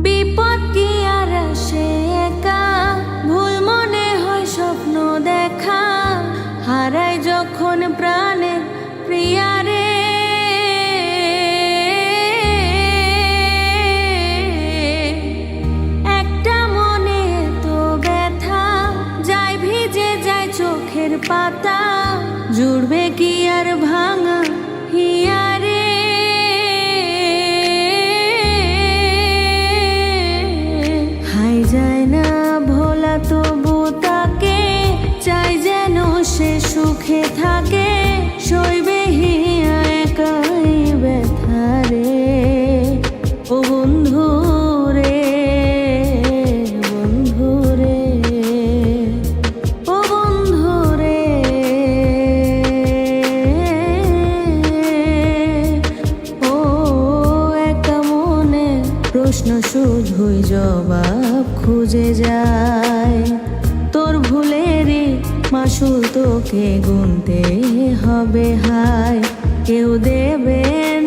বিপদ কি আর আসে একা, ভুল মনে হয় স্বপ্ন দেখা, হারাই যখন প্রাণের প্রিয়ারে। একটা মনে তো ব্যথা, যায় ভিজে যায় চোখের পাতা, জুড়বে কি আর ভাঙা হিয়ারে। হাই যায় না ভোলা তবু তাকে, চাই যেন সে সুখে থাকে, সইবে হিয়া একাই ব্যথারে। ও বন্ধু রে, বন্ধু রে, ও বন্ধু রে, ও একা মনে প্রশ্ন শুধুই জবাব খুঁজে যায়। তোর ভুলেরই মাসুল তোকে গুনতে হবে হায়, কেউ দেবে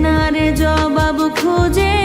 না রে জবাব খুঁজে।